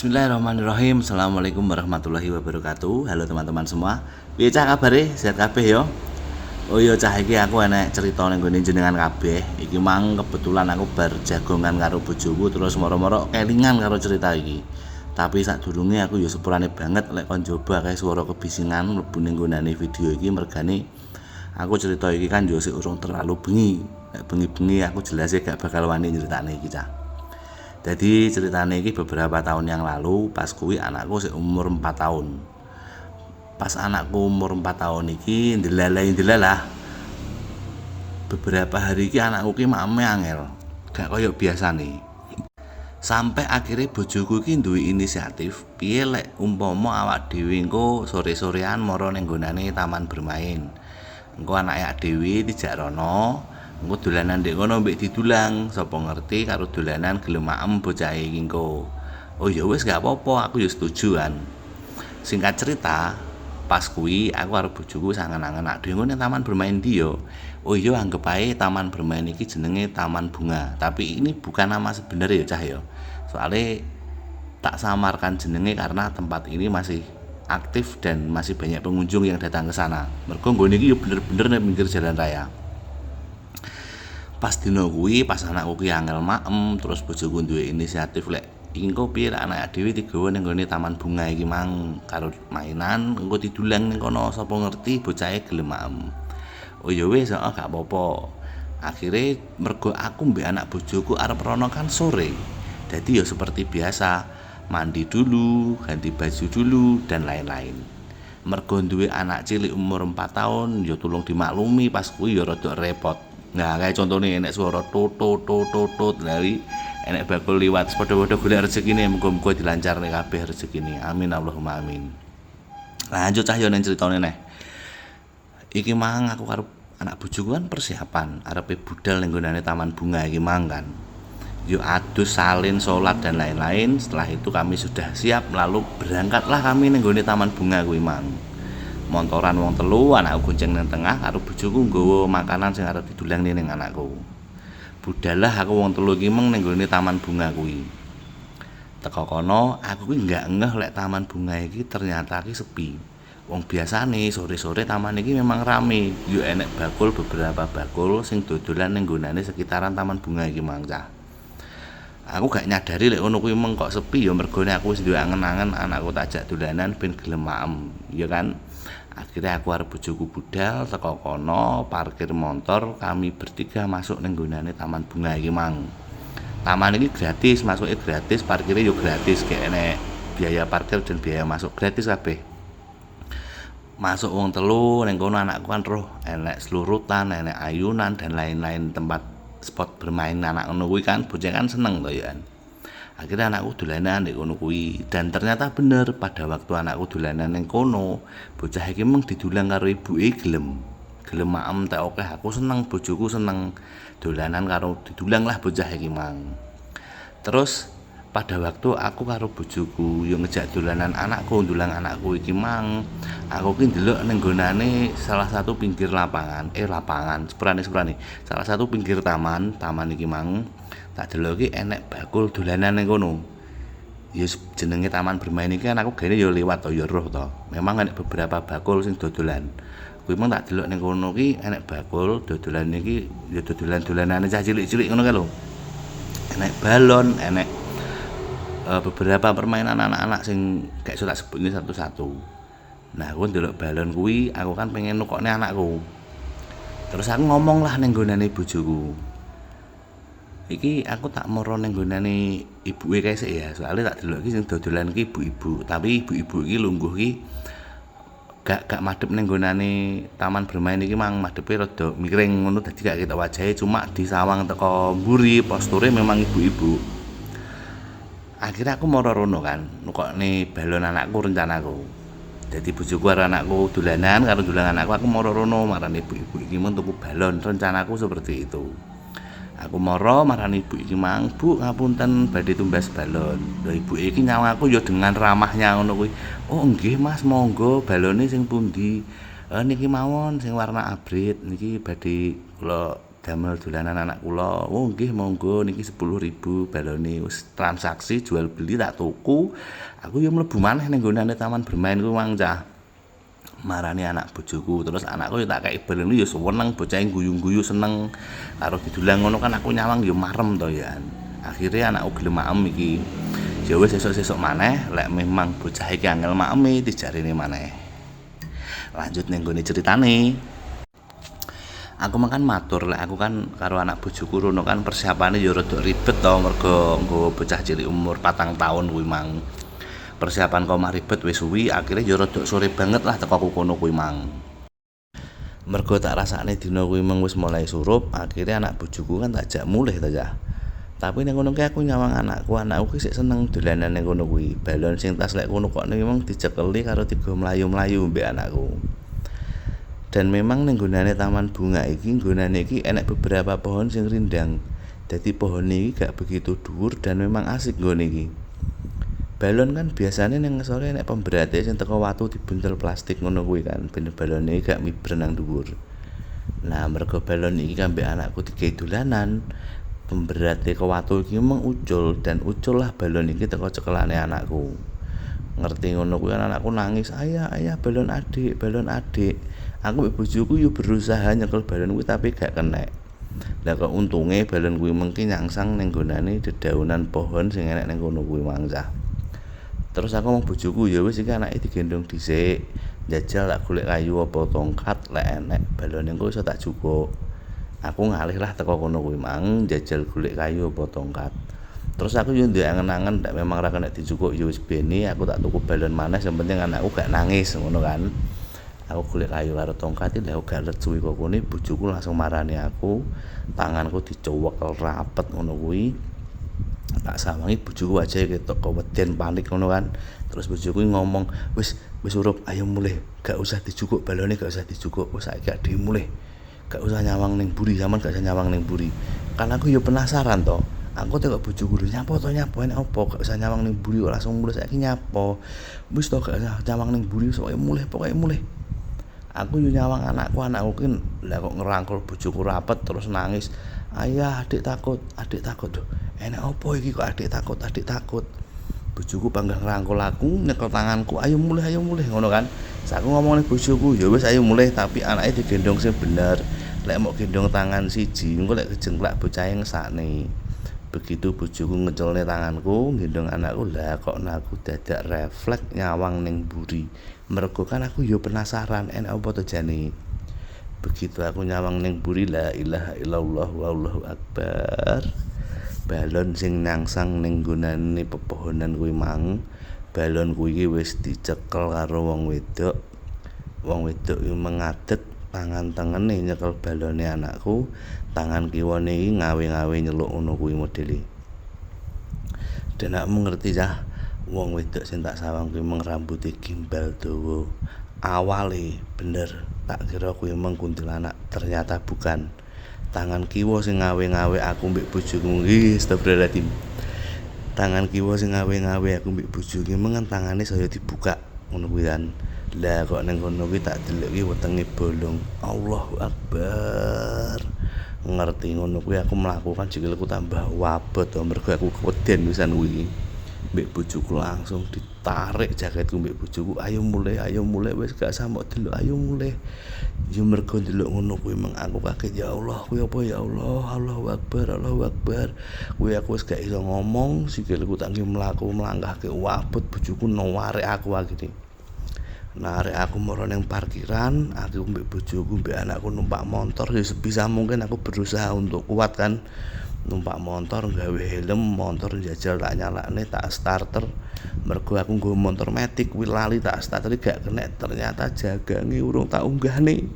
Bismillahirrahmanirrahim. Assalamualaikum warahmatullahi wabarakatuh. Halo teman-teman semua. Piye cah kabare? Sehat kabeh ya? Oh iya cah, iki aku enek cerita ning gone jenengan kabeh. Iki mang kebetulan aku bar jagongan karo bojoku terus moro-moro kelingan karo cerita iki. Tapi sadurunge aku ya sepurane banget lek kon coba kae swara kebisingan mlebu ning gonane video iki mergane aku cerita iki kan yo sik urung terlalu bengi. Nek bengi-bengi aku jelas gak bakal wani nyeritane iki cah. Jadi ceritanya ini beberapa tahun yang lalu pas kuwi anakku sih umur 4 tahun. Pas anakku umur 4 tahun iki ndelalah. Beberapa hari iki anakku ki mame angel. Gak koyo biasane. Sampai akhirnya bojoku ki duwe inisiatif piye lek umpama awak dhewe engko sore-sorean moro ning nggonane taman bermain. Engko anake dhewe dijak rono. Engko dolanan ndek kono mbek didulang, sapa ngerti karo dolanan gelem maem bocah iki engko. Oh ya wis gak apa-apa, aku ya setuju kan. Singkat cerita, pas kuwi aku karo bojoku sangen-angen nak dhewe ning taman bermain dia. Oh iya anggap ae taman bermain iki jenenge Taman Bunga, tapi ini bukan nama sebenarnya ya cah ya. Soalnya tak samarkan jenenge karena tempat ini masih aktif dan masih banyak pengunjung yang datang ke sana. Mergo nggone iki yo bener-bener ning pinggir jalan raya. Pas dino kuwi pas anakku ki angel maem terus bojoku duwe inisiatif lek engko piye anak dhewe digawa ning gone taman bunga iki mang karo mainan engko didulang ning kono sapa ngerti bocahe gelem maem. Oh ya wis gak apa-apa. Akhire mergo aku mbek anak bojoku arep rono kan sore. Jadi ya seperti biasa, mandi dulu, ganti baju dulu dan lain-lain. Mergo duwe anak cilik umur 4 tahun ya tolong dimaklumi pas kuwi ya rada repot. Nah, kayak contohnya enek suara tut dari enek bakul liwat padha-padha golek rezekine muga-muga dilancarne kabeh rezekine. Amin Allahumma amin. Lanjut cah yo nang critane neh. Iki mang aku karo anak bojoku kan persiapan arepe budal ning nggonane taman bunga iki mang kan. Yo adus salin salat dan lain-lain. Setelah itu kami sudah siap lalu berangkatlah kami ning nggone taman bunga kuwi mang. Montoran wong telu, anakku gonceng nang tengah karo bojoku nggawa makanan sing arep didulang ning anakku. Budalah aku wong telu iki meng ning gone taman bunga kuwi. Teko kono aku kuwi gak ngeh lek taman bunga iki ternyata ki sepi. Wong biasane sore-sore taman iki memang rame, yo enek bakul beberapa bakul sing dodolan ning nggonane sekitaran taman bunga iki mangcah. Aku gak nyadari lek ngono kuwi meng kok sepi ya mergone aku wis duwe angen-angen anakku takjak dolanan ben gelem maem, ya kan. Akhirnya aku arep bojoku budal teko kono, parkir motor, kami bertiga masuk ning nggonane taman bunga iki mang. Taman ini gratis, masuknya gratis, parkirnya juga gratis, kayak enek biaya parkir dan biaya masuk gratis kabeh. Masuk wong telu ning kono anakku kan roh enek selurutan, enek ayunan dan lain-lain tempat spot bermain anak ngono kuwi kan bocah kan seneng to ya. Akhirnya anakku dolanan di kono kuwi dan ternyata bener pada waktu anakku dolanan ning kono bocah iki mung didulang karo ibuke gelem maem tak oke aku seneng bojoku seneng dolanan karo didulang lah bocah iki mang. Terus pada waktu aku karo bojoku yo ngejak dolanan anakku ndulang anakku iki mang aku ki ndelok ning nggonane salah satu pinggir lapangan sepurane salah satu pinggir taman iki mang tak delok iki enek bakul dolanan ning kono. Ya jenenge taman bermain iki kan aku gene ya liwat to ya roh to. Memang enek beberapa bakul sing dodolan. Kuwi mung tak delok ning kono ki enek bakul dodolan iki ya dodolan-dolanane cah cilik-cilik ngono kae lho. Enek balon, enek beberapa permainan anak-anak sing gak iso tak sebut ini satu-satu. Nah, aku ndelok balon kuwi aku kan pengen nukokne anakku. Terus aku ngomong lah ning nggonane bojoku. Iki aku tak moro ning nggonane ibuke kae sik ya, soalnya tak delok iki sing dodolan iki ibu-ibu, tapi ibu-ibu iki lungguh iki gak madhep ning nggonane taman bermain iki mang madhepe rada miring ngono dadi gak ketok wajahe cuma disawang teko mburi posture memang ibu-ibu. Akhirnya aku moro rono kan, nukokne balon anakku rencanaku. Jadi bojoku karo anakku dolanan karo dolan anakku moro rono marani ibu-ibu iki mun tuku balon, rencanaku seperti itu. Aku moro marani ibu iki mang, "Bu, ngapunten badhe tumbas balon." Lha ibu iki nyawang aku ya dengan ramahnya ngono kuwi. "Oh, nggih Mas, monggo balone sing pundi?" Niki mawon sing warna abrit niki badhe kula damel dolanan anak kula. Oh nggih monggo niki 10.000 balone. Wis transaksi jual beli tak tuku. Aku yo mlebu maneh ning nggonane taman bermain kuwi mang cah. Marani anak bojoku, terus anakku yo tak kei balon yo seneng, bocah guyu-guyu seneng karo didulang ngono kan aku nyawang yo marem to ya. Akhire anakku gelem maem iki. Ya wis sesuk-sesuk maneh lek memang bocah iki angel maeme dijarine maneh. Lanjut ning gone ceritane. Aku makan matur lek aku kan karo anak bojoku rono kan persiapane ya rada ribet to mergo nggawa bocah cilik umur 4 tahun kuwi mang. Persiapan kok mah ribet wis suwi akhire ya rada sore banget lah teko kono kuwi mang. Mergo tak rasane dina kuwi mang wis mulai surup, akhire anak bojoku kan tak jak mulih to ya. Tapi ning kono ki aku nyawang anakku ki sik seneng dolanan ning kono kuwi. Balon sing tas lek kono kok memang dicekeli karo tiga mlayu-mlayu mbek anakku. Dan memang ning nggonane taman bunga iki, nggonane iki enek beberapa pohon sing rindang. Dadi pohon iki gak begitu dhuwur dan memang asik nggone iki. Balon kan biasane ning sore enek pemberate sing teko watu dibuntel plastik ngono kuwi kan, ben balone gak miber nang dhuwur. Nah, mergo balon iki kan mbek anakku digawe dolanan, pemberate ke watu iki mung ucul dan ucul lah balon iki teko cekelane anakku. Ngerti ngono kuwi anakku nangis, "Ayah, ayah balon adik, balon adik." Aku mbek bojoku yo berusaha nyekel balon kuwi tapi gak kena. Lah kok untunge balon kuwi mengki nyangsang ning nggonane dedaunan pohon sing enek ning kono kuwi mangsa. Terus aku ngomong bojoku ya wis iki anake digendong dhisik. Njajal tak golek kayu apa tongkat lek enek balon engko iso tak jukuk. Aku ngalih lah teko kono kuwi mang njajal golek kayu apa tongkat. Terus aku yo ndek angen-angen nek memang ra kena dijukuk yo wis bene aku tak tuku balon maneh sing penting anakku gak nangis ngono kan. Aku golek kayu karo tongkat iki lek gak lecu kok kene bojoku langsung marani aku. Tanganku dicuwekel rapet ngono kuwi. Tak sawangi bojoku aja ketok keweden panik ngono kan. Terus bojoku ngomong, "Wis urup, ayo mulih. Gak usah dijukuk balone, gak usah dijukuk. Wis saiki dhewe mulih. Gak usah nyawang ning buri, sampean gak usah nyawang ning buri." Kan aku yo penasaran to. Aku tekok bojoku lho nyapo enek opo gak usah nyawang ning buri kok langsung mulih saiki nyapo. Wis to gak usah nyawang ning buri pokoke mulih. Aku yo nyawang anakku ki lah kok ngerangkul bojoku rapet terus nangis. "Ayah, adik takut." Duh, enek opo iki kok adik takut. Bojoku panggah ngrangkul aku, nyekel tanganku, "Ayo mulih ngono kan. Sak aku ngomong ning bojoku, "Ya wis ayo mulih," tapi anake digendong sing bener. Lek mau gendong tangan siji, engko lek kejengklak bocahe ngesakne. Begitu bojoku ngecelne tanganku, gendong anakku, lah kok aku dadak refleks nyawang ning buri. Mergo kan aku yo penasaran enek apa to jane. Begitu aku nyawang ning buri, la ilaha illallah wallahu akbar. Balon sing nyangsang ning nggonane pepohonan kuwi mang, balon kuwi wis dicekel karo wong wedok. Wong wedok iki mengadeg tangan tengene nyekel balone anakku, tangan kiwane iki ngawe-ngawe nyeluk ngono kuwi modele. Dan aku ngerti cah, wong wedok sing tak sawang kuwi mung rambuté gimbal dawa. Awale bener tak kira kuwi mung kuntilanak, ternyata bukan. Tangan kiwa sing ngawe-ngawe aku mbek bojoku iki astagfirullahaladzim. Tangan kiwa sing ngawe-ngawe aku mbek bojoku mengen tangane saya dibuka ngono kuwi kan. Lah kok ning kono kuwi tak delok iki wetenge bolong. Allahu Akbar. Ngerti ngono kuwi aku mlakukan sikilku tambah wabot to mergo aku keweden pisan kuwi. Mbek bojoku langsung ditarik jaketku mbek bojoku, "Ayo mulih wis gak sampe delok, ayo mulih." Yo mergo delok ngono kuwi meng aku kaget, ya Allah, kuwi apa ya Allah, Allahu Akbar. Kuwi aku wis gak iso ngomong, sikilku tak mlaku mlangkahke wabot bojoku narik aku akhire. Narik aku mara ning parkiran, aku mbek bojoku mbek anakku numpak motor, ya sebisa mungkin aku berusaha untuk kuat kan. Numpak motor gawe helm, motor njajal tak nyalakne, tak starter. Mergo aku nggo motor matic kuwi lali tak starter gak kena, ternyata jagange urung tak unggahne.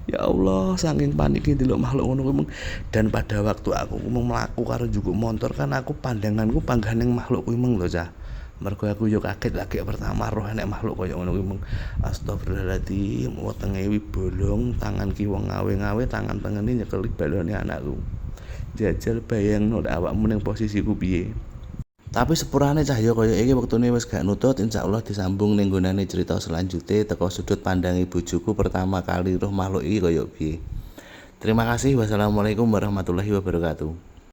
Ya Allah, saking panike ndelok makhluk ngono kuwi. Dan pada waktu aku mlaku karo njukuk motor kan aku pandanganku panggah ning makhluk kuwi meng lho cah. Mergo aku yo kaget lagi pertama roh enek makhluk kaya ngono kuwi meng. Astagfirullahaladzim, wetenge bolong, tangan kiwa ngawe-ngawe, tangan tengene nyekeli balone anakku. Jajal bayangno lek awakmu ning posisiku piye. Tapi sepurane cahya kaya iki wektune wis gak nutut, insyaallah disambung ning nggonane cerita selanjutnya teko sudut pandangi bojoku pertama kali roh makhluk iki kaya piye. Terima kasih. Wassalamualaikum warahmatullahi wabarakatuh.